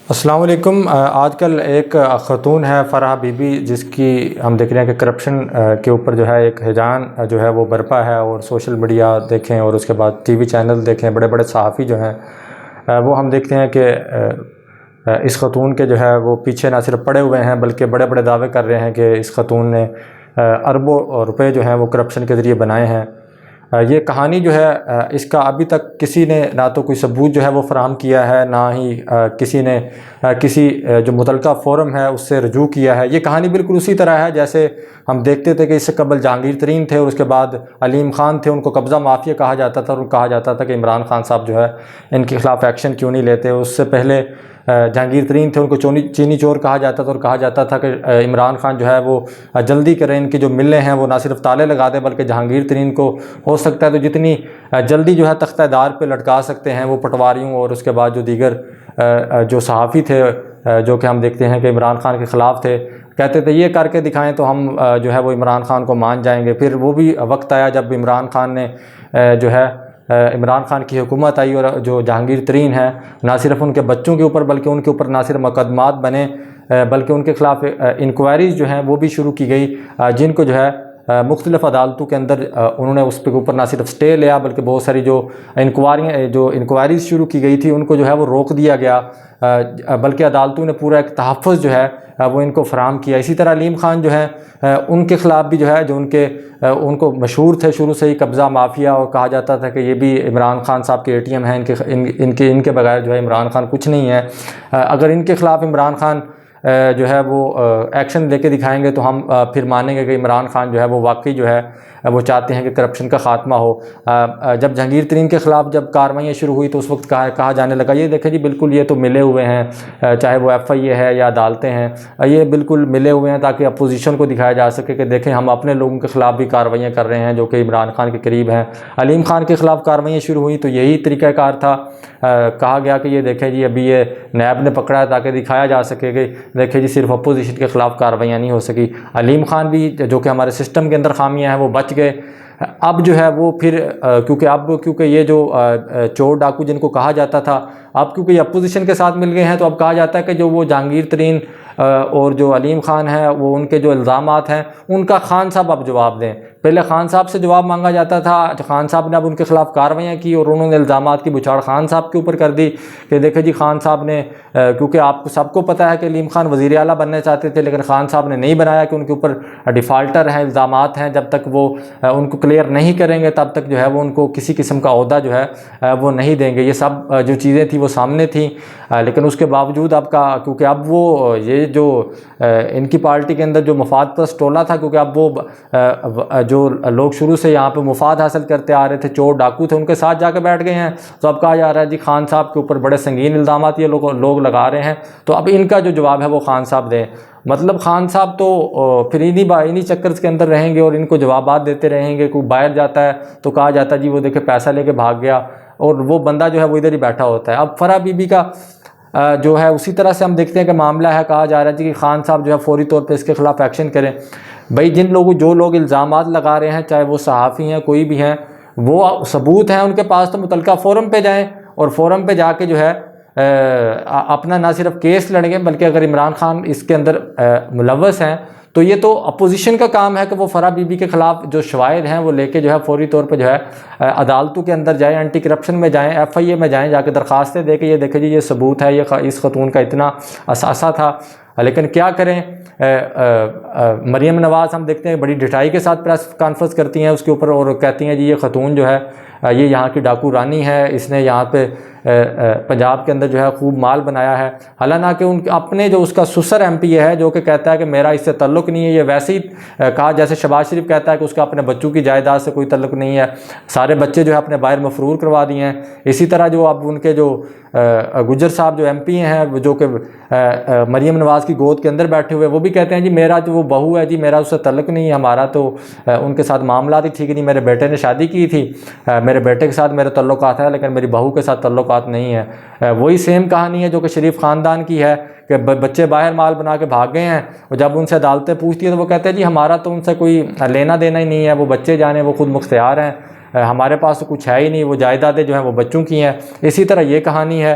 السلام علیکم۔ آج کل ایک خاتون ہے فرح بی بی، جس کی ہم دیکھ رہے ہیں کہ کرپشن کے اوپر جو ہے ایک ہیجان جو ہے وہ برپا ہے، اور سوشل میڈیا دیکھیں اور اس کے بعد ٹی وی چینل دیکھیں، بڑے بڑے صحافی جو ہیں وہ ہم دیکھتے ہیں کہ اس خاتون کے جو ہے وہ پیچھے نہ صرف پڑے ہوئے ہیں بلکہ بڑے بڑے دعوے کر رہے ہیں کہ اس خاتون نے اربوں روپے جو ہیں وہ کرپشن کے ذریعے بنائے ہیں۔ یہ کہانی جو ہے اس کا ابھی تک کسی نے نہ تو کوئی ثبوت جو ہے وہ فراہم کیا ہے، نہ ہی کسی نے کسی جو متعلقہ فورم ہے اس سے رجوع کیا ہے۔ یہ کہانی بالکل اسی طرح ہے جیسے ہم دیکھتے تھے کہ اس سے قبل جہانگیر ترین تھے اور اس کے بعد علیم خان تھے، ان کو قبضہ مافیا کہا جاتا تھا، اور کہا جاتا تھا کہ عمران خان صاحب جو ہے ان کے خلاف ایکشن کیوں نہیں لیتے۔ اس سے پہلے جہانگیر ترین تھے، ان کو چینی چور کہا جاتا تھا، اور کہا جاتا تھا کہ عمران خان جو ہے وہ جلدی کریں، ان کی جو ملیں ہیں وہ نہ صرف تالے لگا دیں بلکہ جہانگیر ترین کو ہو سکتا ہے تو جتنی جلدی جو ہے تختہ دار پہ لٹکا سکتے ہیں وہ پٹواریوں، اور اس کے بعد جو دیگر جو صحافی تھے جو کہ ہم دیکھتے ہیں کہ عمران خان کے خلاف تھے، کہتے تھے یہ کر کے دکھائیں تو ہم جو ہے وہ عمران خان کو مان جائیں گے۔ پھر وہ بھی وقت آیا جب عمران خان نے جو ہے عمران خان کی حکومت آئی، اور جو جہانگیر ترین ہے نہ صرف ان کے بچوں کے اوپر بلکہ ان کے اوپر نہ صرف مقدمات بنے بلکہ ان کے خلاف انکوائریز جو ہیں وہ بھی شروع کی گئی، جن کو جو ہے مختلف عدالتوں کے اندر انہوں نے اس پہ اوپر نہ صرف سٹے لیا بلکہ بہت ساری جو انکوائریز شروع کی گئی تھی ان کو جو ہے وہ روک دیا گیا، بلکہ عدالتوں نے پورا ایک تحفظ جو ہے وہ ان کو فراہم کیا۔ اسی طرح علیم خان جو ہے ان کے خلاف بھی جو ہے جو ان کو مشہور تھے شروع سے ہی قبضہ مافیا، اور کہا جاتا تھا کہ یہ بھی عمران خان صاحب کے ATM ہیں، ان کے بغیر جو ہے عمران خان کچھ نہیں ہے۔ اگر ان کے خلاف عمران خان جو ہے وہ ایکشن لے کے دکھائیں گے تو ہم پھر مانیں گے کہ عمران خان جو ہے وہ واقعی جو ہے وہ چاہتے ہیں کہ کرپشن کا خاتمہ ہو۔ جب جہانگیر ترین کے خلاف جب کارروائیاں شروع ہوئی تو اس وقت کہا جانے لگا یہ دیکھیں جی بالکل یہ تو ملے ہوئے ہیں، چاہے وہ FIA ہے یا عدالتیں ہیں، یہ بالکل ملے ہوئے ہیں، تاکہ اپوزیشن کو دکھایا جا سکے کہ دیکھیں ہم اپنے لوگوں کے خلاف بھی کارروائیاں کر رہے ہیں جو کہ عمران خان کے قریب ہیں۔ علیم خان کے خلاف کارروائیاں شروع ہوئیں تو یہی طریقہ کار تھا، کہا گیا کہ یہ دیکھیں جی ابھی یہ نیب نے پکڑا ہے تاکہ دکھایا جا سکے کہ دیکھیں جی صرف اپوزیشن کے خلاف کارروائیاں نہیں ہو سکی۔ علیم خان بھی جو کہ ہمارے سسٹم کے اندر خامیاں ہیں وہ بچ گئے۔ اب جو ہے وہ پھر کیونکہ یہ جو چور ڈاکو جن کو کہا جاتا تھا، اب کیونکہ یہ اپوزیشن کے ساتھ مل گئے ہیں تو اب کہا جاتا ہے کہ جو وہ جہانگیر ترین اور جو علیم خان ہے وہ ان کے جو الزامات ہیں ان کا خان صاحب اب جواب دیں۔ پہلے خان صاحب سے جواب مانگا جاتا تھا، خان صاحب نے اب ان کے خلاف کارروائیاں کی اور انہوں نے الزامات کی بچھاڑ خان صاحب کے اوپر کر دی کہ دیکھیں جی خان صاحب نے، کیونکہ آپ سب کو پتہ ہے کہ علیم خان وزیر اعلیٰ بننا چاہتے تھے لیکن خان صاحب نے نہیں بنایا کہ ان کے اوپر ڈیفالٹر ہیں، الزامات ہیں، جب تک وہ ان کو کلیئر نہیں کریں گے تب تک جو ہے وہ ان کو کسی قسم کا عہدہ جو ہے وہ نہیں دیں گے۔ یہ سب جو چیزیں تھیں وہ سامنے تھیں، لیکن اس کے باوجود کیونکہ اب وہ یہ جو ان کی پارٹی کے اندر جو مفاد پرست ٹولہ تھا، کیونکہ اب وہ جو لوگ شروع سے یہاں پہ مفاد حاصل کرتے آ رہے تھے، چور ڈاکو تھے، ان کے ساتھ جا کے بیٹھ گئے ہیں، تو اب کہا جا رہا ہے جی خان صاحب کے اوپر بڑے سنگین الزامات یہ لوگ لگا رہے ہیں، تو اب ان کا جو جواب ہے وہ خان صاحب دیں۔ مطلب خان صاحب تو پھر انہی چکرز کے اندر رہیں گے اور ان کو جوابات دیتے رہیں گے۔ کوئی باہر جاتا ہے تو کہا جاتا ہے جی وہ دیکھے پیسہ لے کے بھاگ گیا، اور وہ بندہ جو ہے وہ ادھر ہی بیٹھا ہوتا ہے۔ اب فرح بی بی کا جو ہے اسی طرح سے ہم دیکھتے ہیں کہ معاملہ ہے، کہا جا رہا ہے جی کہ خان صاحب جو ہے فوری طور پہ اس کے خلاف ایکشن کریں۔ بھائی جو لوگ الزامات لگا رہے ہیں، چاہے وہ صحافی ہیں کوئی بھی ہیں، وہ ثبوت ہیں ان کے پاس تو متعلقہ فورم پہ جائیں، اور فورم پہ جا کے جو ہے اپنا نہ صرف کیس لڑیں گے بلکہ اگر عمران خان اس کے اندر ملوث ہیں تو یہ تو اپوزیشن کا کام ہے کہ وہ فرح بی بی کے خلاف جو شواہد ہیں وہ لے کے جو ہے فوری طور پہ جو ہے عدالتوں کے اندر جائیں، اینٹی کرپشن میں جائیں، FIA میں جائیں، جا کے درخواستیں دے کے یہ دیکھیں جی یہ ثبوت ہے، یہ اس خاتون کا اتنا اثاثہ تھا۔ لیکن کیا کریں، مریم نواز ہم دیکھتے ہیں بڑی ڈٹائی کے ساتھ پریس کانفرنس کرتی ہیں اس کے اوپر اور کہتی ہیں جی یہ خاتون جو ہے یہ یہاں کی ڈاکو رانی ہے، اس نے یہاں پہ پنجاب کے اندر جو ہے خوب مال بنایا ہے، حالانکہ اپنے جو اس کا سسر MP ہے جو کہ کہتا ہے کہ میرا اس سے تعلق نہیں ہے، یہ ویسے ہی کہا جیسے شہباز شریف کہتا ہے کہ اس کا اپنے بچوں کی جائیداد سے کوئی تعلق نہیں ہے، سارے بچے جو ہے اپنے باہر مفرور کروا دیے ہیں۔ اسی طرح جو اب ان کے جو گجر صاحب جو MP ہیں جو کہ مریم نواز کی گود کے اندر بیٹھے ہوئے، وہ بھی کہتے ہیں جی میرا جو وہ بہو ہے جی میرا اس سے تعلق نہیں ہے، ہمارا تو ان کے ساتھ معاملات ہی ٹھیک نہیں، میرے بیٹے نے شادی کی تھی، میرے بیٹے کے ساتھ میرے تعلقات ہیں لیکن میری بہو کے ساتھ تعلقات نہیں ہیں۔ وہی سیم کہانی ہے جو کہ شریف خاندان کی ہے کہ بچے باہر مال بنا کے بھاگ گئے ہیں، اور جب ان سے عدالتیں پوچھتی ہیں تو وہ کہتے ہیں جی ہمارا تو ان سے کوئی لینا دینا ہی نہیں ہے، وہ بچے جانے وہ خود مختار ہیں، ہمارے پاس تو کچھ ہے ہی نہیں، وہ جائیدادیں جو ہیں وہ بچوں کی ہیں۔ اسی طرح یہ کہانی ہے۔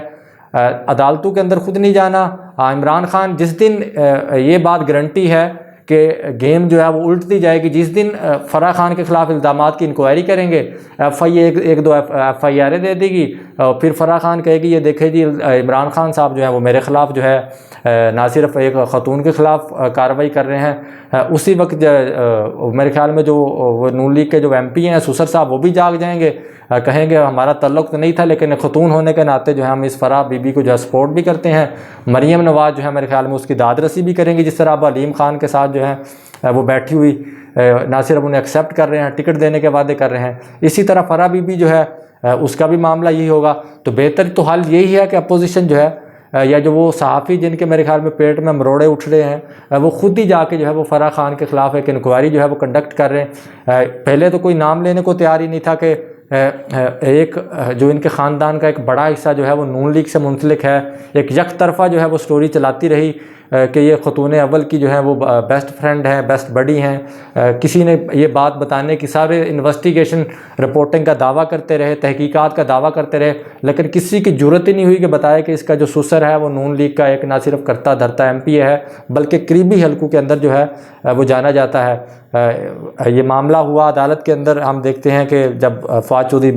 عدالتوں کے اندر خود نہیں جانا۔ عمران خان جس دن یہ بات گارنٹی ہے کہ گیم جو ہے وہ الٹتی جائے گی، جس دن فرح خان کے خلاف الزامات کی انکوائری کریں گے، ایک دو ایف آئی آریں دے دے گی، اور پھر فرح خان کہے گی یہ دیکھے جی عمران خان صاحب جو ہے وہ میرے خلاف جو ہے نہ صرف ایک خاتون کے خلاف کارروائی کر رہے ہیں، اسی وقت میرے خیال میں جو وہ نون لیگ کے جو ایم پی ہیں سسر صاحب وہ بھی جاگ جائیں گے، کہیں گے ہمارا تعلق تو نہیں تھا لیکن خاتون ہونے کے ناطے جو ہے ہم اس فرح بی بی کو جو ہے سپورٹ بھی کرتے ہیں۔ مریم نواز جو ہے میرے خیال میں اس کی داد رسی بھی کریں گی، جس طرح اب علیم خان کے ساتھ جو ہے وہ بیٹھی ہوئی نہ صرف انہیں ایکسیپٹ کر رہے ہیں، ٹکٹ دینے کے وعدے کر رہے ہیں، اسی طرح فرح بی بی جو ہے اس کا بھی معاملہ یہی ہوگا۔ تو بہتر تو حل یہی ہے کہ اپوزیشن جو ہے یا جو وہ صحافی جن کے میرے خیال میں پیٹ میں مروڑے اٹھ رہے ہیں، وہ خود ہی جا کے جو ہے وہ فرح خان کے خلاف ایک انکوائری جو ہے وہ کنڈکٹ کر رہے ہیں۔ پہلے تو کوئی نام لینے کو تیار ہی نہیں تھا کہ ایک جو ان کے خاندان کا ایک بڑا حصہ جو ہے وہ نون لیگ سے منسلک ہے، ایک یک طرفہ جو ہے وہ سٹوری چلاتی رہی کہ یہ خاتون اول کی جو ہے وہ بیسٹ فرینڈ ہیں، بیسٹ بڈی ہیں، کسی نے یہ بات بتانے کی سارے انویسٹیگیشن رپورٹنگ کا دعویٰ کرتے رہے، تحقیقات کا دعویٰ کرتے رہے، لیکن کسی کی جرت ہی نہیں ہوئی کہ بتائے کہ اس کا جو سسر ہے وہ نون لیگ کا ایک نہ صرف کرتا دھرتا ایم پی ہے بلکہ قریبی حلقوں کے اندر جو ہے وہ جانا جاتا ہے۔ یہ معاملہ ہوا عدالت کے اندر، ہم دیکھتے ہیں کہ جب فواد چودھری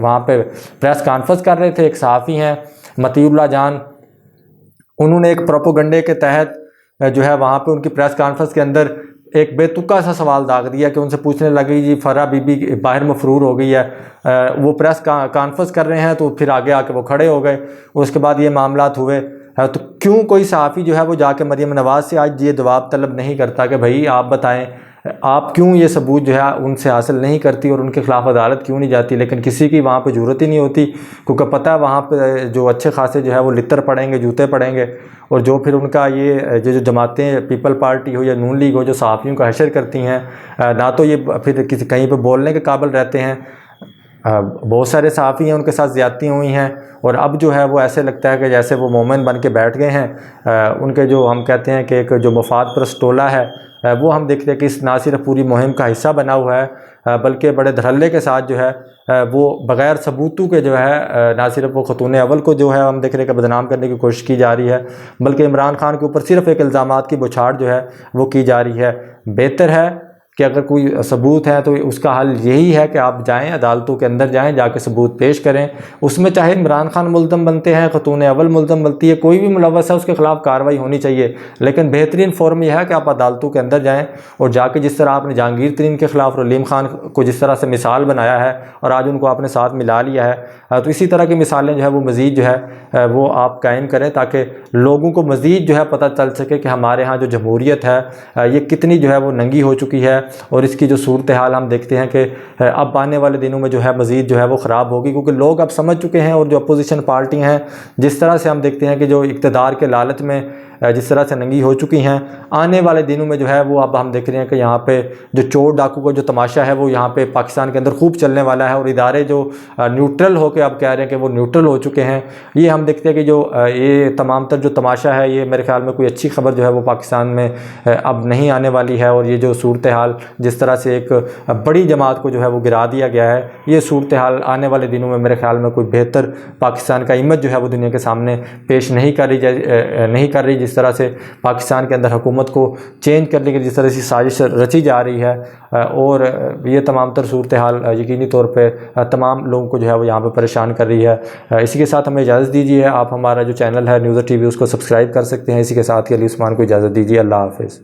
وہاں پہ پریس کانفرنس کر رہے تھے، ایک صحافی ہیں مطیع اللہ جان، انہوں نے ایک پروپوگنڈے کے تحت جو ہے وہاں پہ ان کی پریس کانفرنس کے اندر ایک بے تکا سا سوال داغ دیا کہ ان سے پوچھنے لگی جی فرح بی بی باہر مفرور ہو گئی ہے، وہ پریس کانفرنس کر رہے ہیں تو پھر آگے آ کے وہ کھڑے ہو گئے، اس کے بعد یہ معاملات ہوئے۔ تو کیوں کوئی صحافی جو ہے وہ جا کے مریم نواز سے آج یہ جواب طلب نہیں کرتا کہ بھائی آپ بتائیں آپ کیوں یہ ثبوت جو ہے ان سے حاصل نہیں کرتی اور ان کے خلاف عدالت کیوں نہیں جاتی؟ لیکن کسی کی وہاں پہ جرت ہی نہیں ہوتی، کیونکہ پتہ ہے وہاں پہ جو اچھے خاصے جو ہے وہ لتر پڑیں گے، جوتے پڑیں گے، اور جو پھر ان کا یہ جو جماعتیں پیپل پارٹی ہو یا نون لیگ ہو جو صحافیوں کا حشر کرتی ہیں، نہ تو یہ پھر کہیں پہ بولنے کے قابل رہتے ہیں۔ بہت سارے صحافی ہیں ان کے ساتھ زیادتی ہوئی ہیں، اور اب جو ہے وہ ایسے لگتا ہے کہ جیسے وہ مومن بن کے بیٹھ گئے ہیں۔ ان کے جو ہم کہتے ہیں کہ ایک جو مفاد پرست ٹولہ ہے وہ ہم دیکھتے ہیں کہ اس نہ صرف پوری مہم کا حصہ بنا ہوا ہے بلکہ بڑے دھڑلے کے ساتھ جو ہے وہ بغیر ثبوتوں کے جو ہے نہ صرف وہ خاتون اول کو جو ہے ہم دیکھ رہے ہیں کہ بدنام کرنے کی کوشش کی جا رہی ہے، بلکہ عمران خان کے اوپر صرف ایک الزامات کی بوچھاڑ جو ہے وہ کی جا رہی ہے۔ بہتر ہے کہ اگر کوئی ثبوت ہے تو اس کا حل یہی ہے کہ آپ جائیں عدالتوں کے اندر جائیں، جا کے ثبوت پیش کریں، اس میں چاہے عمران خان ملزم بنتے ہیں، خاتون اول ملزم بنتی ہے، کوئی بھی ملوث ہے اس کے خلاف کارروائی ہونی چاہیے، لیکن بہترین فورم یہ ہے کہ آپ عدالتوں کے اندر جائیں اور جا کے جس طرح آپ نے جہانگیر ترین کے خلاف اور علیم خان کو جس طرح سے مثال بنایا ہے اور آج ان کو آپ نے ساتھ ملا لیا ہے، تو اسی طرح کی مثالیں جو ہے وہ مزید جو ہے وہ آپ قائم کریں تاکہ لوگوں کو مزید جو ہے پتہ چل سکے کہ ہمارے ہاں جو جمہوریت ہے یہ کتنی جو ہے وہ ننگی ہو چکی ہے، اور اس کی جو صورتحال ہم دیکھتے ہیں کہ اب آنے والے دنوں میں جو ہے مزید جو ہے وہ خراب ہوگی، کیونکہ لوگ اب سمجھ چکے ہیں، اور جو اپوزیشن پارٹیاں ہیں جس طرح سے ہم دیکھتے ہیں کہ جو اقتدار کے لالچ میں جس طرح سے ننگی ہو چکی ہیں، آنے والے دنوں میں جو ہے وہ اب ہم دیکھ رہے ہیں کہ یہاں پہ جو چور ڈاکو کا جو تماشا ہے وہ یہاں پہ پاکستان کے اندر خوب چلنے والا ہے، اور ادارے جو نیوٹرل ہو کے اب کہہ رہے ہیں کہ وہ نیوٹرل ہو چکے ہیں۔ یہ ہم دیکھتے ہیں کہ جو یہ تمام تر جو تماشا ہے یہ میرے خیال میں کوئی اچھی خبر جو ہے وہ پاکستان میں اب نہیں آنے والی ہے، اور یہ جو صورتحال جس طرح سے ایک بڑی جماعت کو جو ہے وہ گرا دیا گیا ہے، یہ صورتحال آنے والے دنوں میں میرے خیال میں کوئی بہتر پاکستان کا امیج جو ہے وہ دنیا کے سامنے پیش نہیں کر رہی جس طرح سے پاکستان کے اندر حکومت کو چینج کرنے کی جس طرح سے سازش رچی جا رہی ہے، اور یہ تمام تر صورتحال یقینی طور پہ تمام لوگوں کو جو ہے وہ یہاں پہ پریشان کر رہی ہے۔ اسی کے ساتھ ہمیں اجازت دیجیے، آپ ہمارا جو چینل ہے نیوزر ٹی وی اس کو سبسکرائب کر سکتے ہیں۔ اسی کے ساتھ کے علی عثمان کو اجازت دیجیے، اللہ حافظ۔